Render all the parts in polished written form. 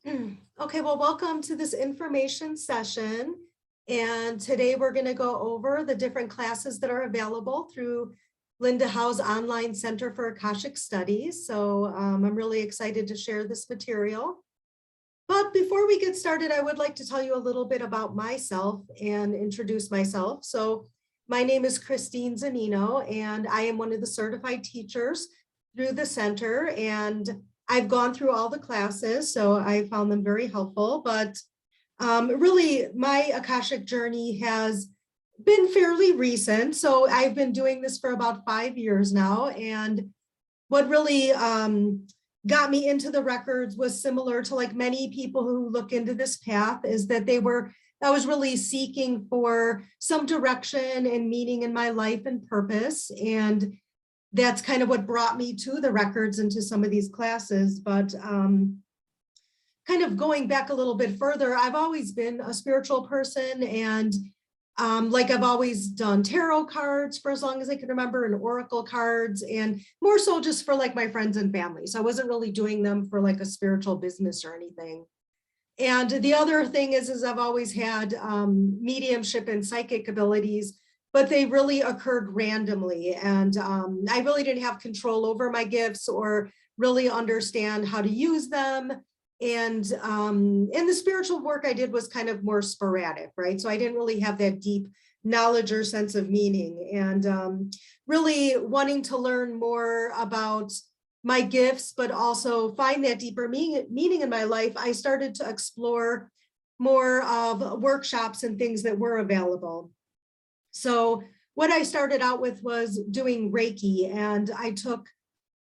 Okay, well, welcome to this information session. And today we're going to go over the different classes that are available through Linda Howe's online Center for Akashic Studies. So I'm really excited to share this material. But before we get started, I would like to tell you a little bit about myself and introduce myself. So my name is Christine Zenino, and I am one of the certified teachers through the center. And I've gone through all the classes, so I found them very helpful. But really, my Akashic journey has been fairly recent. So I've been doing this for about 5 years now. And what really got me into the records was similar to like many people who look into this path, is that I was really seeking for some direction and meaning in my life and purpose. And that's kind of what brought me to the records and to some of these classes. But kind of going back a little bit further, I've always been a spiritual person, and like I've always done tarot cards for as long as I can remember, and oracle cards, and more so just for like my friends and family. So I wasn't really doing them for like a spiritual business or anything. And the other thing is I've always had mediumship and psychic abilities, but they really occurred randomly. And I really didn't have control over my gifts or really understand how to use them. And the spiritual work I did was kind of more sporadic, right? So I didn't really have that deep knowledge or sense of meaning. And really wanting to learn more about my gifts, but also find that deeper meaning in my life, I started to explore more of workshops and things that were available. So what I started out with was doing Reiki, and I took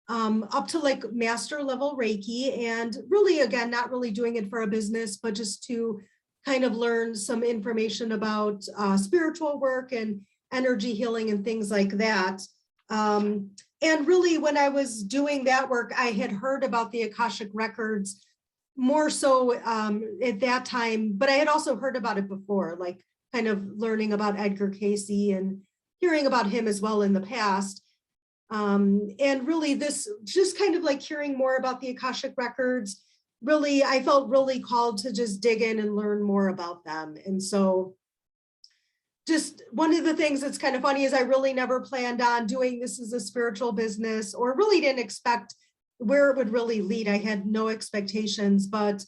up to like master level Reiki, and really, again, not really doing it for a business, but just to kind of learn some information about spiritual work and energy healing and things like that. And really, when I was doing that work, I had heard about the Akashic records more so at that time, but I had also heard about it before, like kind of learning about Edgar Cayce and hearing about him as well in the past. And really this just kind of like hearing more about the Akashic records, really, I felt really called to just dig in and learn more about them. And so just one of the things that's kind of funny is I really never planned on doing this as a spiritual business, or really didn't expect where it would really lead. I had no expectations, but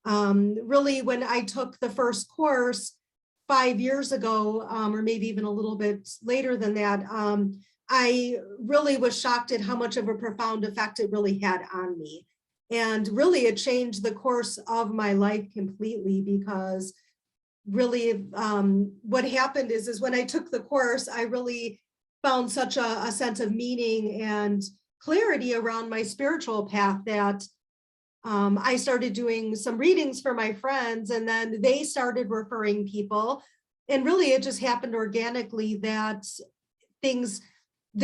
really when I took the first course 5 years ago, or maybe even a little bit later than that, I really was shocked at how much of a profound effect it really had on me. And really it changed the course of my life completely, because really what happened is when I took the course, I really found such a sense of meaning and clarity around my spiritual path that I started doing some readings for my friends, and then they started referring people. And really it just happened organically that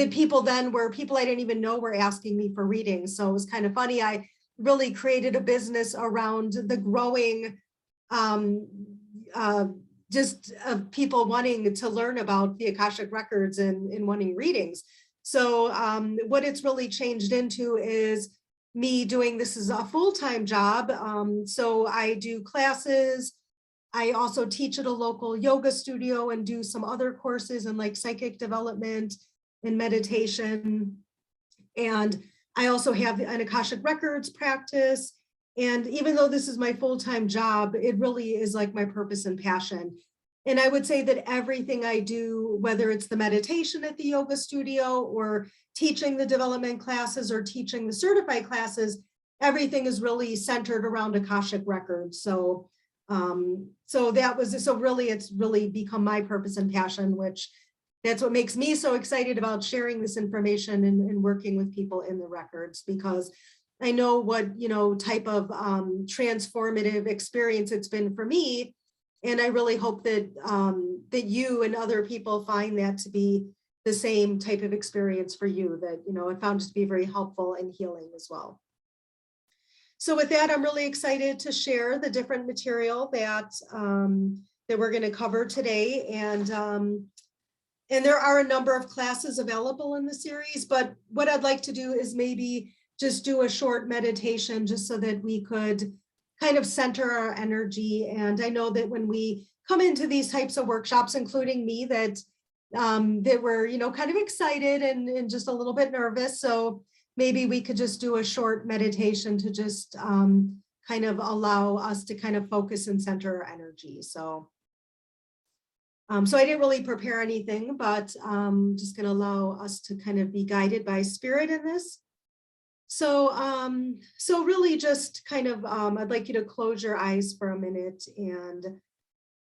people then were people I didn't even know were asking me for readings. So it was kind of funny. I really created a business around the growing just of people wanting to learn about the Akashic records and wanting readings. So what it's really changed into is me doing this as a full-time job. So I do classes. I also teach at a local yoga studio and do some other courses in like psychic development and meditation. And I also have an Akashic records practice. And even though this is my full-time job, it really is like my purpose and passion. And I would say that everything I do, whether it's the meditation at the yoga studio or teaching the development classes or teaching the certified classes, everything is really centered around Akashic records. So really, it's really become my purpose and passion, which that's what makes me so excited about sharing this information and working with people in the records, because I know what, type of transformative experience it's been for me. And I really hope that that you and other people find that to be the same type of experience for you, that, I found it to be very helpful and healing as well. So with that, I'm really excited to share the different material that we're going to cover today. And there are a number of classes available in the series, but what I'd like to do is maybe just do a short meditation just so that we could kind of center our energy. And I know that when we come into these types of workshops, including me, that we're, kind of excited and just a little bit nervous. So maybe we could just do a short meditation to just kind of allow us to kind of focus and center our energy. So so I didn't really prepare anything, but just going to allow us to kind of be guided by spirit in this. So so really just kind of I'd like you to close your eyes for a minute and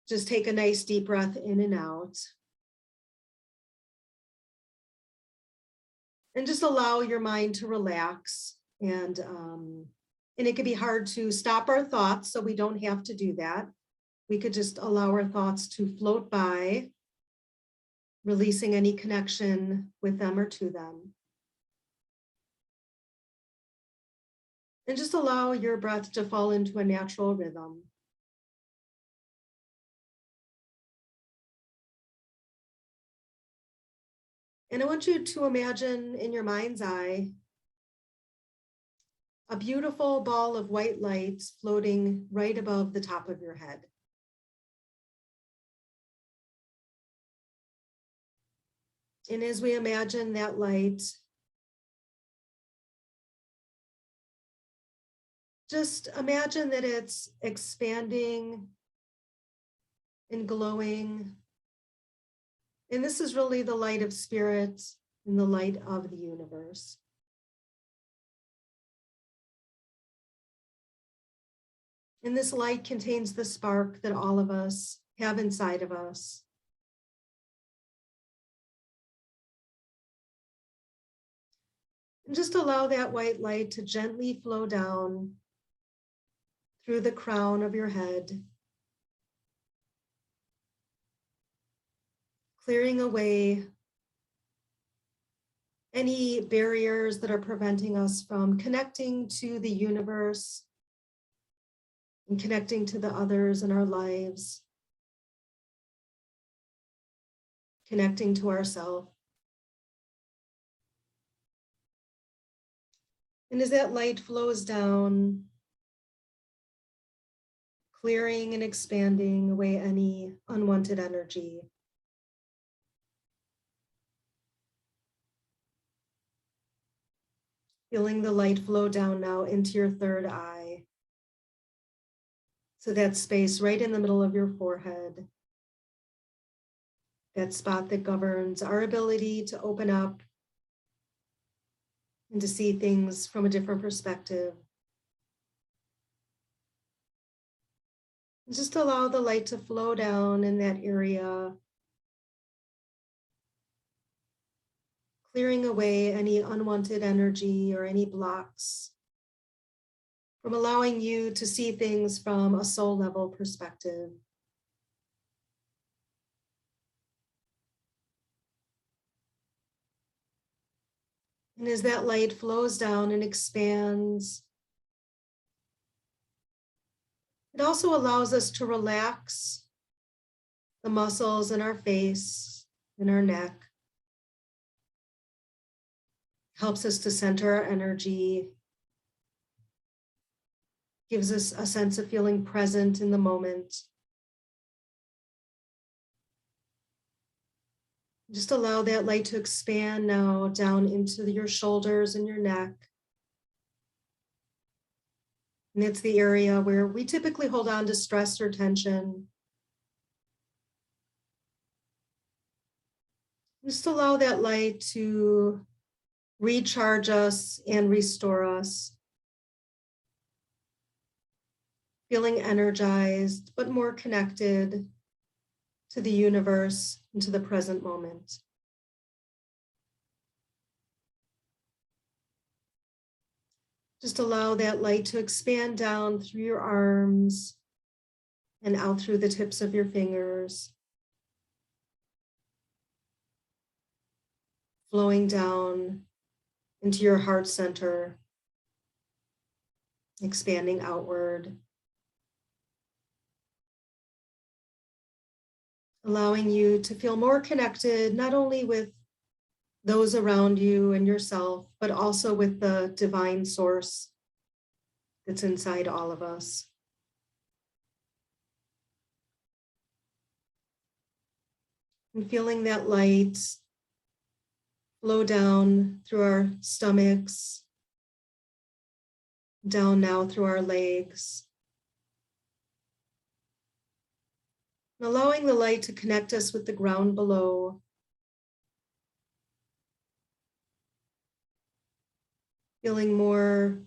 just take a nice deep breath in and out. And just allow your mind to relax. And it can be hard to stop our thoughts, so we don't have to do that. We could just allow our thoughts to float by, releasing any connection with them or to them. And just allow your breath to fall into a natural rhythm. And I want you to imagine in your mind's eye a beautiful ball of white light floating right above the top of your head. And as we imagine that light, just imagine that it's expanding and glowing. And this is really the light of spirit and the light of the universe. And this light contains the spark that all of us have inside of us. And just allow that white light to gently flow down through the crown of your head, clearing away any barriers that are preventing us from connecting to the universe and connecting to the others in our lives, connecting to ourselves. And as that light flows down, clearing and expanding away any unwanted energy, feeling the light flow down now into your third eye. So that space right in the middle of your forehead, that spot that governs our ability to open up and to see things from a different perspective. And just allow the light to flow down in that area, clearing away any unwanted energy or any blocks, from allowing you to see things from a soul level perspective. And as that light flows down and expands, it also allows us to relax the muscles in our face, in our neck. Helps us to center our energy, gives us a sense of feeling present in the moment. Just allow that light to expand now down into your shoulders and your neck. And it's the area where we typically hold on to stress or tension. Just allow that light to recharge us and restore us. Feeling energized, but more connected to the universe and to the present moment. Just allow that light to expand down through your arms and out through the tips of your fingers, flowing down into your heart center, expanding outward, allowing you to feel more connected, not only with those around you and yourself, but also with the divine source that's inside all of us. And feeling that light flow down through our stomachs, down now through our legs. And allowing the light to connect us with the ground below. Feeling more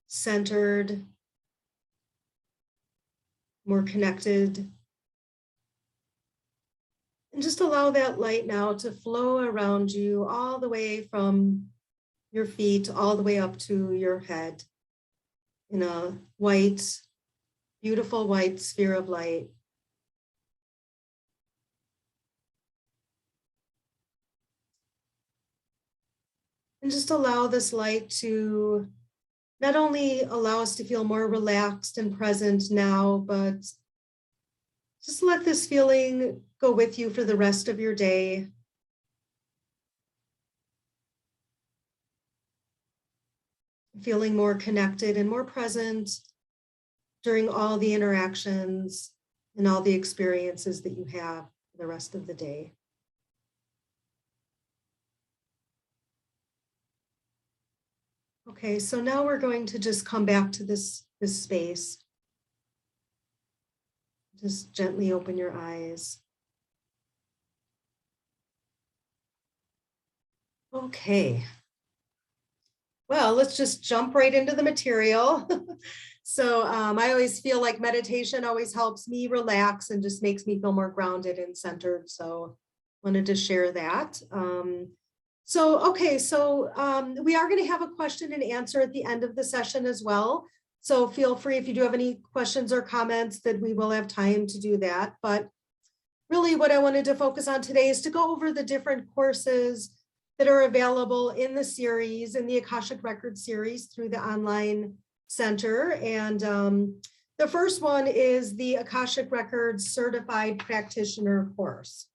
centered, more connected. And just allow that light now to flow around you all the way from your feet, all the way up to your head in a white, beautiful white sphere of light. And just allow this light to not only allow us to feel more relaxed and present now, but just let this feeling go with you for the rest of your day. Feeling more connected and more present during all the interactions and all the experiences that you have for the rest of the day. Okay, so now we're going to just come back to this space. Just gently open your eyes. Okay. Well, let's just jump right into the material. So I always feel like meditation always helps me relax and just makes me feel more grounded and centered. So wanted to share that. We are going to have a question and answer at the end of the session as well. So feel free if you do have any questions or comments that we will have time to do that. But really what I wanted to focus on today is to go over the different courses that are available in the series, in the Akashic Records series through the online center. And the first one is the Akashic Records Certified Practitioner course.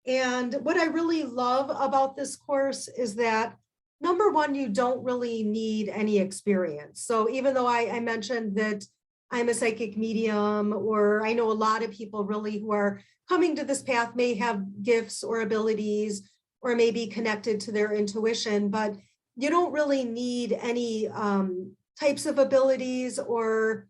And what I really love about this course is that, number one, you don't really need any experience. So even though I mentioned that I'm a psychic medium, or I know a lot of people really who are coming to this path may have gifts or abilities, or may be connected to their intuition, but you don't really need any types of abilities or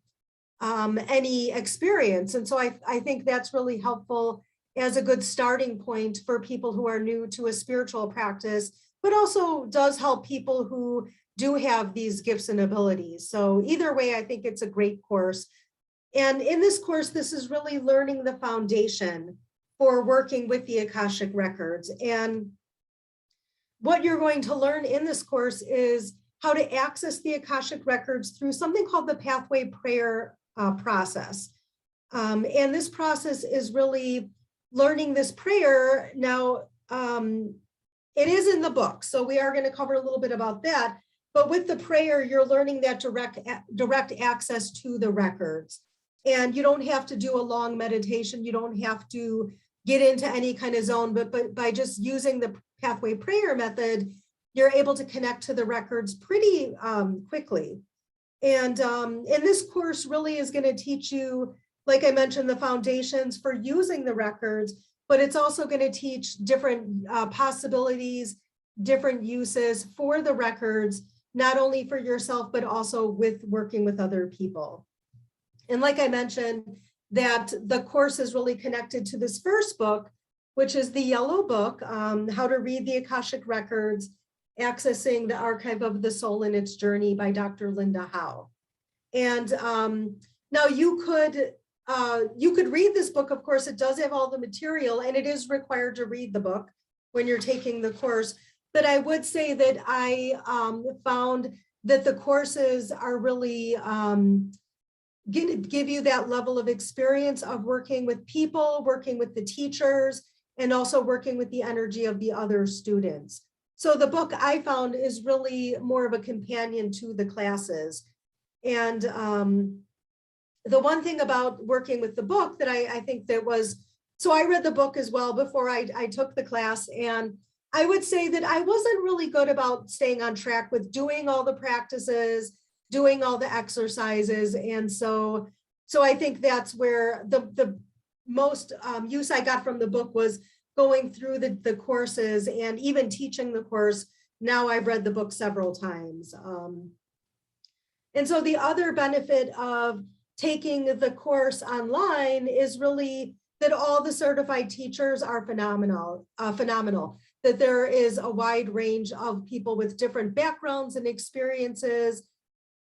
any experience. And so I think that's really helpful as a good starting point for people who are new to a spiritual practice, but also does help people who do have these gifts and abilities. So either way, I think it's a great course. And in this course, this is really learning the foundation for working with the Akashic Records. And what you're going to learn in this course is how to access the Akashic Records through something called the Pathway Prayer process. And this process is really learning this prayer. Now, it is in the book, so we are going to cover a little bit about that. But with the prayer, you're learning that direct access to the records. And you don't have to do a long meditation. You don't have to get into any kind of zone, but by just using the Pathway Prayer method, you're able to connect to the records pretty quickly. And this course really is going to teach you, like I mentioned, the foundations for using the records, but it's also going to teach different possibilities, different uses for the records, not only for yourself, but also with working with other people. And like I mentioned, that the course is really connected to this first book, which is the yellow book, How to Read the Akashic Records, Accessing the Archive of the Soul in Its Journey by Dr. Linda Howe. And now you could read this book. Of course, it does have all the material, and it is required to read the book when you're taking the course. But I would say that I found that the courses are really give you that level of experience of working with people, working with the teachers, and also working with the energy of the other students. So the book I found is really more of a companion to the classes. And the one thing about working with the book that I think that was, so I read the book as well before I took the class, and I would say that I wasn't really good about staying on track with doing all the practices, doing all the exercises. And so I think that's where the most use I got from the book was going through the courses and even teaching the course. Now I've read the book several times. And so the other benefit of taking the course online is really that all the certified teachers are phenomenal, that there is a wide range of people with different backgrounds and experiences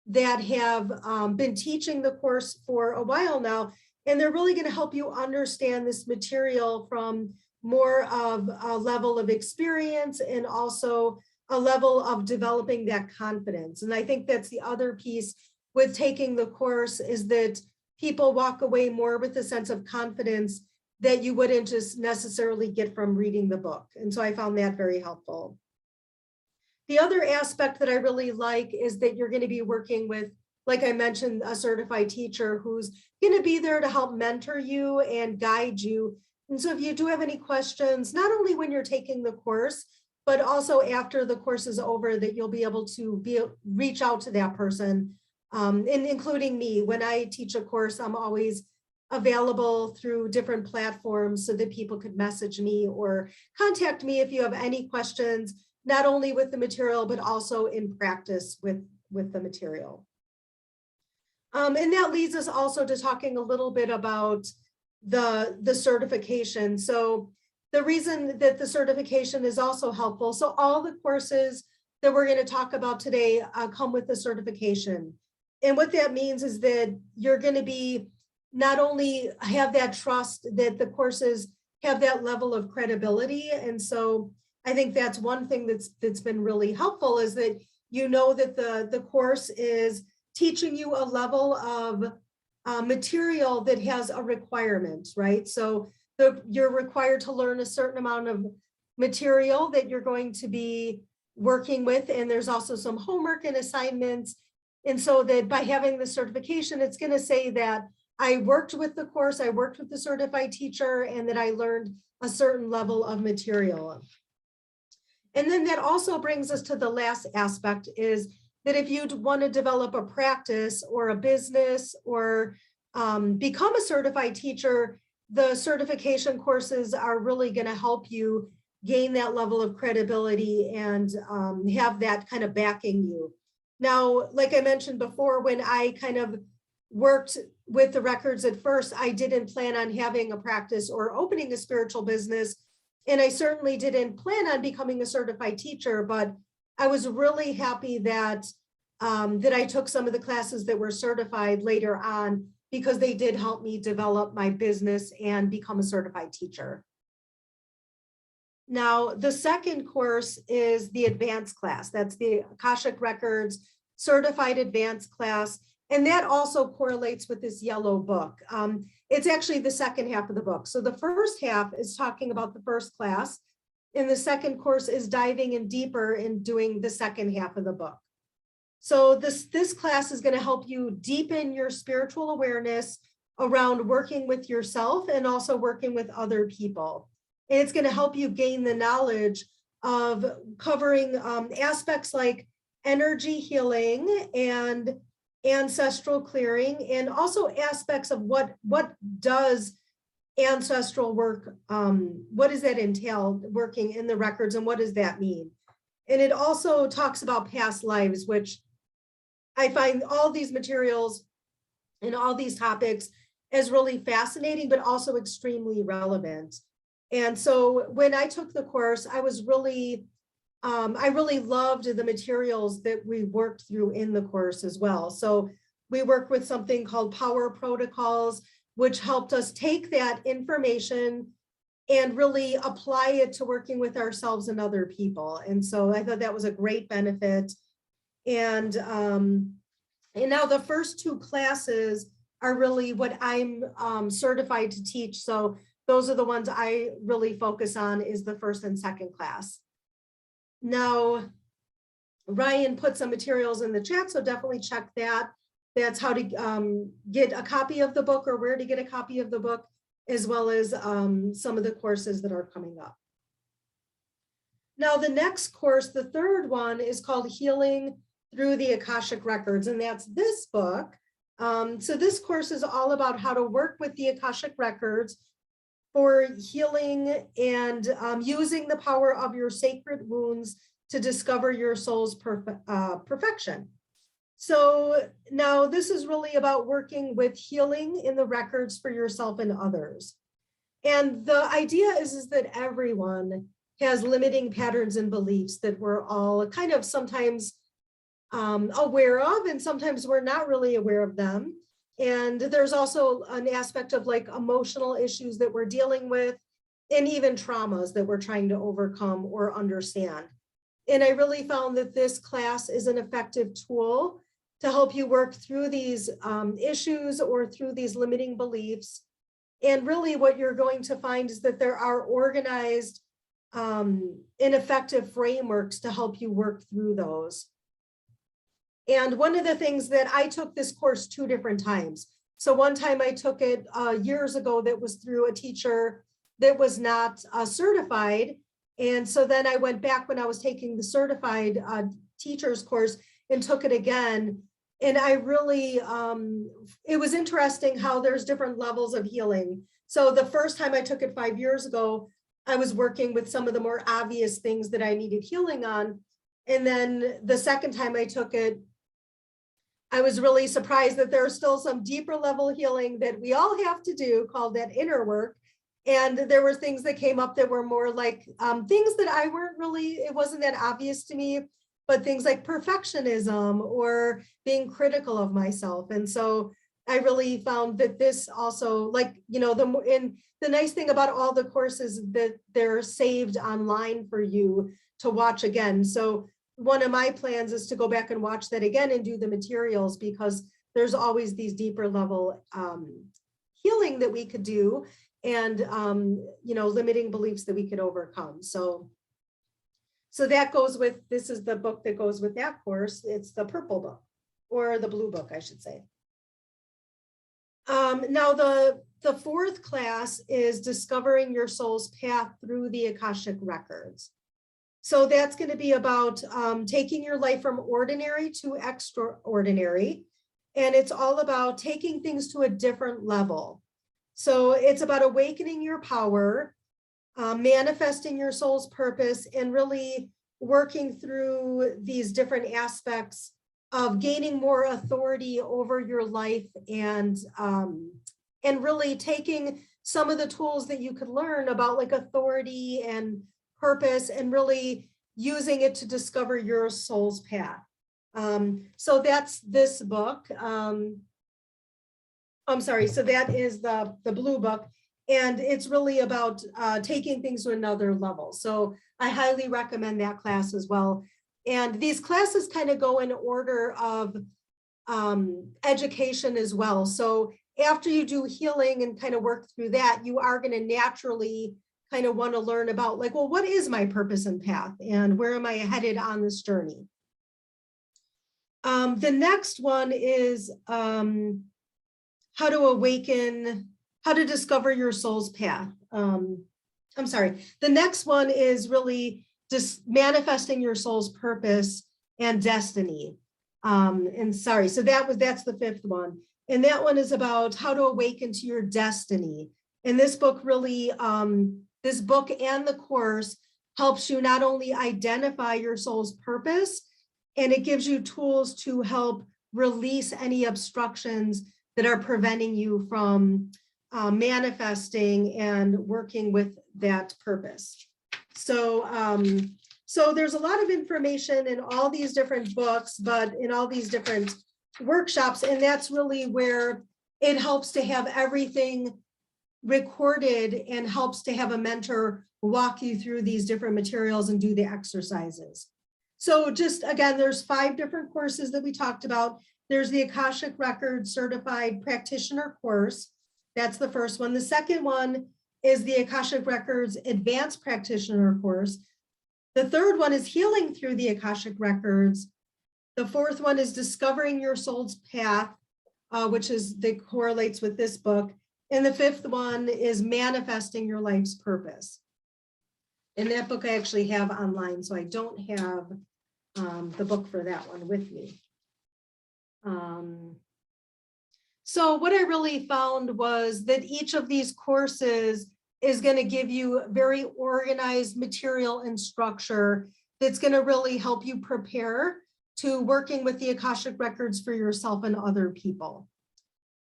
that have been teaching the course for a while now. And they're really going to help you understand this material from more of a level of experience and also a level of developing that confidence. And I think that's the other piece with taking the course, is that people walk away more with a sense of confidence that you wouldn't just necessarily get from reading the book. And so I found that very helpful. The other aspect that I really like is that you're going to be working with, like I mentioned, a certified teacher who's going to be there to help mentor you and guide you. And so if you do have any questions, not only when you're taking the course, but also after the course is over, that you'll be able to reach out to that person, and including me. When I teach a course, I'm always available through different platforms so that people could message me or contact me if you have any questions, not only with the material, but also in practice with the material. And that leads us also to talking a little bit about the certification. So the reason that the certification is also helpful, so all the courses that we're going to talk about today come with the certification. And what that means is that you're going to be not only have that trust that the courses have that level of credibility. And so I think that's one thing that's been really helpful, is that you know that the course is teaching you a level of material that has a requirement, right? So you're required to learn a certain amount of material that you're going to be working with. And there's also some homework and assignments. And so that by having the certification, it's going to say that I worked with the course, I worked with the certified teacher, and that I learned a certain level of material. And then that also brings us to the last aspect, is that if you want to develop a practice or a business or become a certified teacher, the certification courses are really going to help you gain that level of credibility and have that kind of backing you. Now, like I mentioned before, when I kind of worked with the records at first, I didn't plan on having a practice or opening a spiritual business. And I certainly didn't plan on becoming a certified teacher, but I was really happy that that I took some of the classes that were certified later on, because they did help me develop my business and become a certified teacher. Now, the second course is the advanced class. That's the Akashic Records Certified Advanced class. And that also correlates with this yellow book. It's actually the second half of the book. So the first half is talking about the first class, and the second course is diving in deeper and doing the second half of the book. So this class is going to help you deepen your spiritual awareness around working with yourself and also working with other people. And it's going to help you gain the knowledge of covering aspects like energy healing and ancestral clearing, and also aspects of what does ancestral work, what does that entail, working in the records, and what does that mean? And it also talks about past lives, which I find all these materials and all these topics as really fascinating, but also extremely relevant. And so when I took the course, I was really I really loved the materials that we worked through in the course as well. So we worked with something called Power Protocols, which helped us take that information and really apply it to working with ourselves and other people. And so I thought that was a great benefit. And now the first two classes are really what I'm certified to teach. So those are the ones I really focus on, is the first and second class. Now, Ryan put some materials in the chat, so definitely check that. That's how to get a copy of the book, or where to get a copy of the book, as well as some of the courses that are coming up. Now, the next course, the third one, is called Healing Through the Akashic Records, and that's this book. So this course is all about how to work with the Akashic records for healing and using the power of your sacred wounds to discover your soul's perfection. So now this is really about working with healing in the records for yourself and others. And the idea is that everyone has limiting patterns and beliefs that we're all kind of sometimes aware of, and sometimes we're not really aware of them. And there's also an aspect of like emotional issues that we're dealing with, and even traumas that we're trying to overcome or understand. And I really found that this class is an effective tool to help you work through these issues or through these limiting beliefs. And really what you're going to find is that there are organized and effective frameworks to help you work through those. And one of the things that I took this course 2 different times. So one time I took it years ago that was through a teacher that was not certified. And so then I went back when I was taking the certified teacher's course and took it again. And I really, it was interesting how there's different levels of healing. So the first time I took it 5 years ago, I was working with some of the more obvious things that I needed healing on. And then the second time I took it, I was really surprised that there's still some deeper level healing that we all have to do called that inner work. And there were things that came up that were more like things that I weren't really, it wasn't that obvious to me, but things like perfectionism or being critical of myself. And so I really found that this also, like, you know, the nice thing about all the courses that they're saved online for you to watch again. So one of my plans is to go back and watch that again and do the materials, because there's always these deeper level healing that we could do, and you know, limiting beliefs that we could overcome. So that goes with, this is the book that goes with that course. It's the purple book, or the blue book, I should say. Now the 4th class is discovering your soul's path through the Akashic records. So that's going to be about taking your life from ordinary to extraordinary. And it's all about taking things to a different level. So it's about awakening your power, manifesting your soul's purpose, and really working through these different aspects of gaining more authority over your life, and really taking some of the tools that you could learn about like authority and purpose and really using it to discover your soul's path. So that's this book. I'm sorry, so that is the blue book, and it's really about taking things to another level. So I highly recommend that class as well. And these classes kind of go in order of education as well. So after you do healing and kind of work through that, you are going to naturally kind of want to learn about like, well, what is my purpose and path, and where am I headed on this journey? The next one is how to discover your soul's path. I'm sorry. The next one is really just manifesting your soul's purpose and destiny. And sorry, so that's the 5th one. And that one is about how to awaken to your destiny. And this book really, this book and the course helps you not only identify your soul's purpose, and it gives you tools to help release any obstructions that are preventing you from manifesting and working with that purpose. So, so there's a lot of information in all these different books, but in all these different workshops, and that's really where it helps to have everything recorded and helps to have a mentor walk you through these different materials and do the exercises. So just again, there's 5 different courses that we talked about. There's the Akashic Records Certified Practitioner course. That's the first one. The second one is the Akashic Records Advanced Practitioner course. The third one is Healing Through the Akashic Records. The 4th one is Discovering Your Soul's Path, that correlates with this book. And the 5th one is Manifesting Your Life's Purpose. And that book I actually have online, so I don't have the book for that one with me. So what I really found was that each of these courses is going to give you very organized material and structure that's going to really help you prepare to working with the Akashic records for yourself and other people.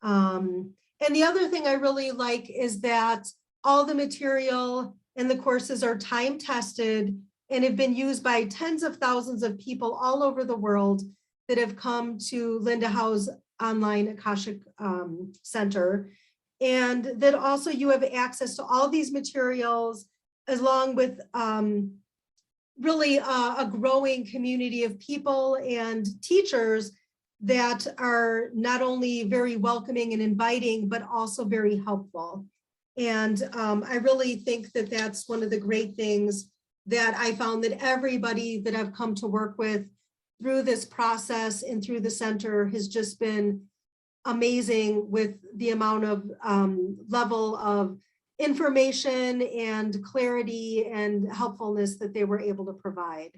And the other thing I really like is that all the material and the courses are time tested and have been used by tens of thousands of people all over the world that have come to Linda Howe's online Akashic Center. And that also you have access to all these materials along with really a growing community of people and teachers that are not only very welcoming and inviting, but also very helpful. And I really think that that's one of the great things that I found, that everybody that I've come to work with through this process and through the center has just been amazing with the amount of level of information and clarity and helpfulness that they were able to provide.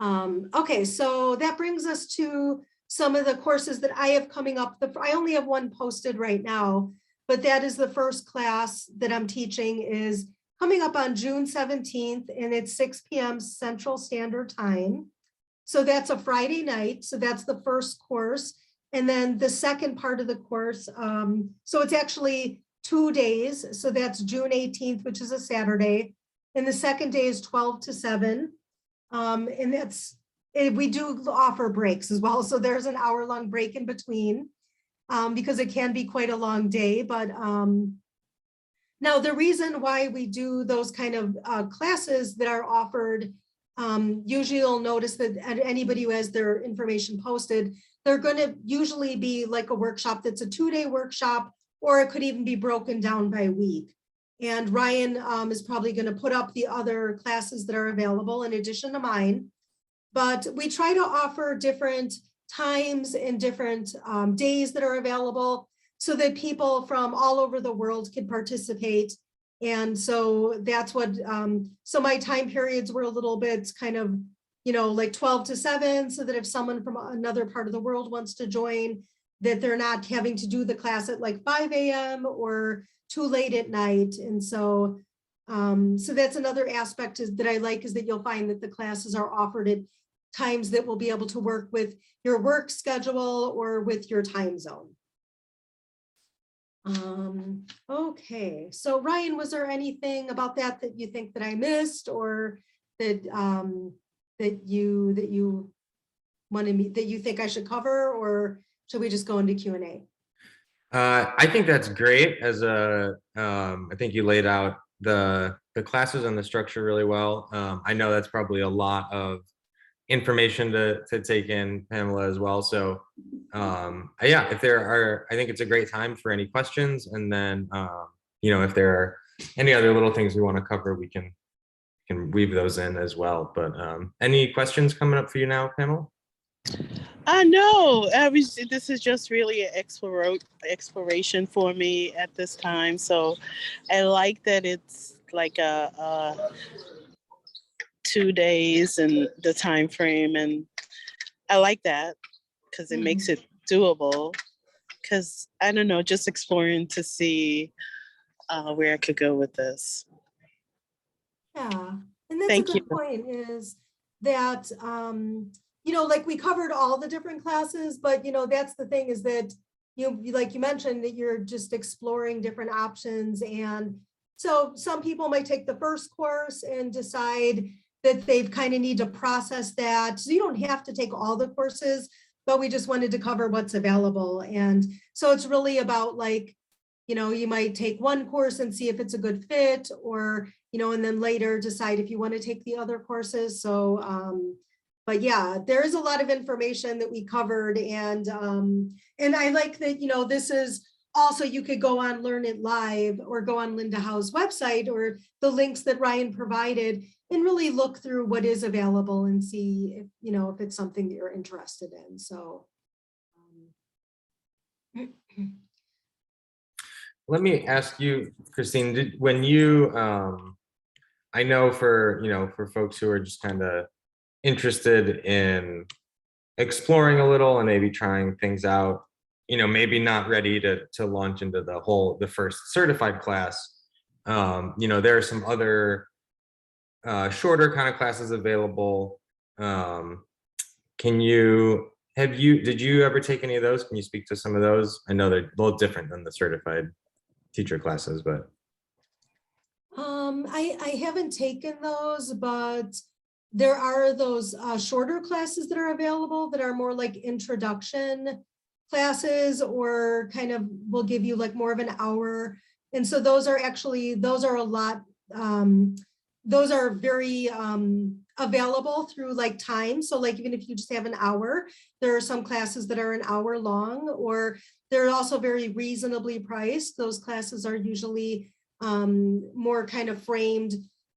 Okay, so that brings us to some of the courses that I have coming up. I only have one posted right now, but that is the first class that I'm teaching is coming up on June 17th, and it's 6 p.m. Central Standard Time. So that's a Friday night. So that's the first course. And then the second part of the course, so it's actually 2 days. So that's June 18th, which is a Saturday. And the second day is 12 to 7. And we do offer breaks as well. So there's an hour-long break in between because it can be quite a long day. But now the reason why we do those kind of classes that are offered, usually you'll notice that anybody who has their information posted, they're going to usually be like a workshop that's a 2-day workshop, or it could even be broken down by week. And Ryan is probably going to put up the other classes that are available in addition to mine. But we try to offer different times and different days that are available so that people from all over the world can participate. And so that's what, so my time periods were a little bit kind of, like 12 to 7, so that if someone from another part of the world wants to join, that they're not having to do the class at like 5 a.m. or too late at night. And so, so that's another aspect that I like, is that you'll find that the classes are offered at times that will be able to work with your work schedule or with your time zone. Okay, so Ryan, was there anything about that you think that I missed, or that that you wanted me, that you think I should cover, or should we just go into Q&A? I think that's great. I think you laid out the classes and the structure really well. I know that's probably a lot of information to take in, Pamela, as well. So yeah, if there are, I think it's a great time for any questions. And then, if there are any other little things we want to cover, we can weave those in as well. But any questions coming up for you now, Pamela? No, this is just really an exploration for me at this time. So I like that it's like a 2 days and the time frame, and I like that because it makes it doable. Because I don't know, just exploring to see where I could go with this. Yeah, and that's a good point, is that like we covered all the different classes, but that's the thing, is that like you mentioned, that you're just exploring different options. And so some people might take the first course and decide that they've kind of need to process that. So you don't have to take all the courses, but we just wanted to cover what's available. And so it's really about, like, you might take one course and see if it's a good fit, or, and then later decide if you want to take the other courses. So, but yeah, there is a lot of information that we covered. And I like that, this is also, you could go on Learn It Live, or go on Linda Howe's website, or the links that Ryan provided, and really look through what is available and see if, if it's something that you're interested in. So. Let me ask you, Christine, when you, I know for folks who are just kind of interested in exploring a little and maybe trying things out, maybe not ready to launch into the first certified class. There are some other shorter kind of classes available. Did you ever take any of those? Can you speak to some of those? I know they're a little different than the certified teacher classes, but. I haven't taken those, but there are those shorter classes that are available that are more like introduction classes, or kind of will give you like more of an hour. And so those are a lot, those are very available through like time. So like even if you just have an hour, there are some classes that are an hour long, or they're also very reasonably priced. Those classes are usually more kind of framed,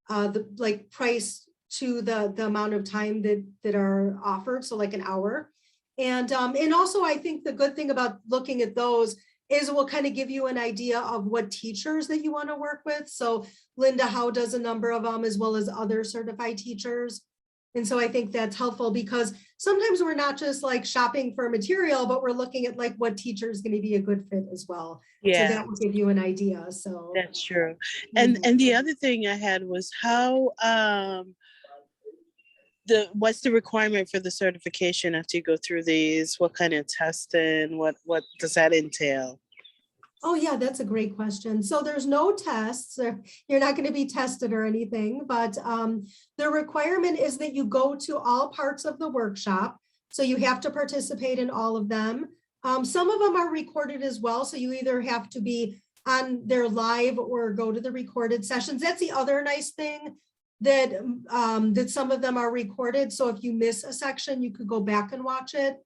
like price to the amount of time that are offered, so like an hour. And also I think the good thing about looking at those is it will kind of give you an idea of what teachers that you want to work with. So Linda Howe does a number of them, as well as other certified teachers. And so I think that's helpful, because sometimes we're not just like shopping for material, but we're looking at like what teacher is going to be a good fit as well. Yeah. So that will give you an idea. So that's true. And the other thing I had was how what's the requirement for the certification after you go through these? What kind of testing? What does that entail? Oh yeah, that's a great question. So there's no tests. You're not going to be tested or anything, but the requirement is that you go to all parts of the workshop. So you have to participate in all of them. Some of them are recorded as well. So you either have to be on their live or go to the recorded sessions. That's the other nice thing, that that some of them are recorded. So if you miss a section, you could go back and watch it.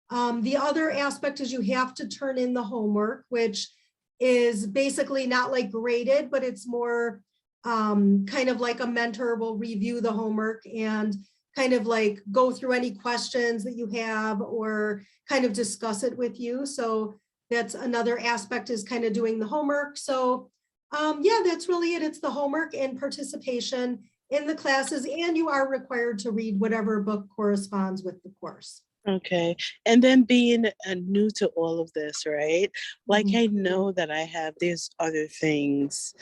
The other aspect is you have to turn in the homework, which is basically not like graded, but it's more kind of like a mentor will review the homework and kind of like go through any questions that you have, or kind of discuss it with you. So that's another aspect, is kind of doing the homework. So yeah, that's really it. It's the homework and participation in the classes, and you are required to read whatever book corresponds with the course. Okay. And then being new to all of this, right? Like I know that there's other things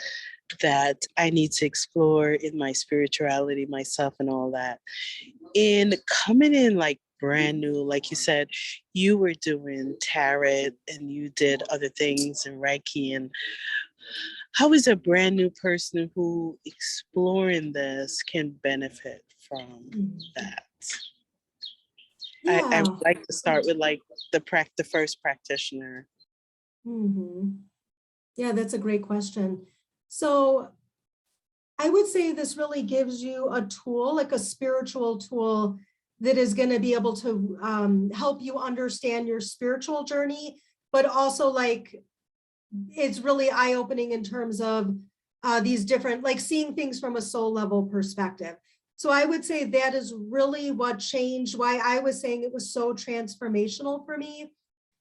that I need to explore in my spirituality, myself, and all that. In coming in like brand new, like you said, you were doing tarot and you did other things in Reiki. And how is a brand new person who exploring this can benefit from that? I would like to start with like the first practitioner. Yeah, that's a great question. So I would say this really gives you a tool, like a spiritual tool, that is going to be able to help you understand your spiritual journey, but also like it's really eye-opening in terms of these different, like seeing things from a soul level perspective. So I would say that is really what changed, why I was saying it was so transformational for me,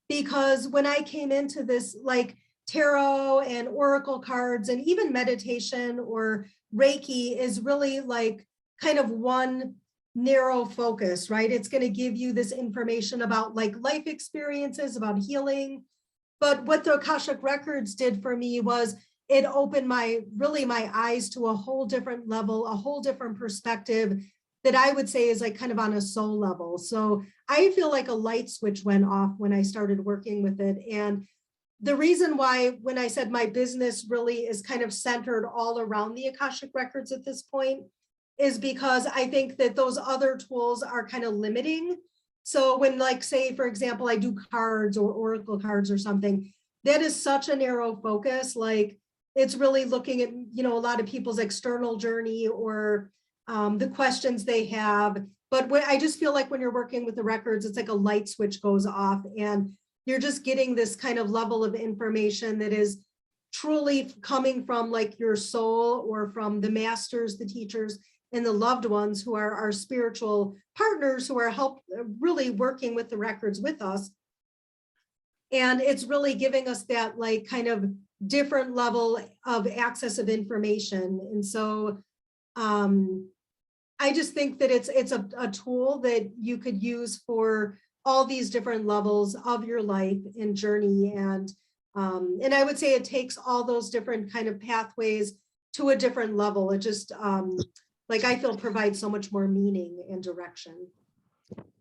because when I came into this, like tarot and oracle cards and even meditation or Reiki is really like kind of one narrow focus, right? It's going to give you this information about like life experiences, about healing. But what the Akashic records did for me was it opened my eyes to a whole different level, a whole different perspective that I would say is like kind of on a soul level. So I feel like a light switch went off when I started working with it. And the reason why, when I said my business really is kind of centered all around the Akashic records at this point, is because I think that those other tools are kind of limiting. So when, like, say, for example, I do cards or oracle cards or something, that is such a narrow focus. Like, it's really looking at, a lot of people's external journey or the questions they have. But I just feel like when you're working with the records, it's like a light switch goes off and you're just getting this kind of level of information that is truly coming from like your soul or from the masters, the teachers, and the loved ones who are our spiritual partners who are really working with the records with us. And it's really giving us that like kind of different level of access of information. And so I just think that it's a tool that you could use for all these different levels of your life and journey. And I would say it takes all those different kind of pathways to a different level. It just, like I feel, provides so much more meaning and direction.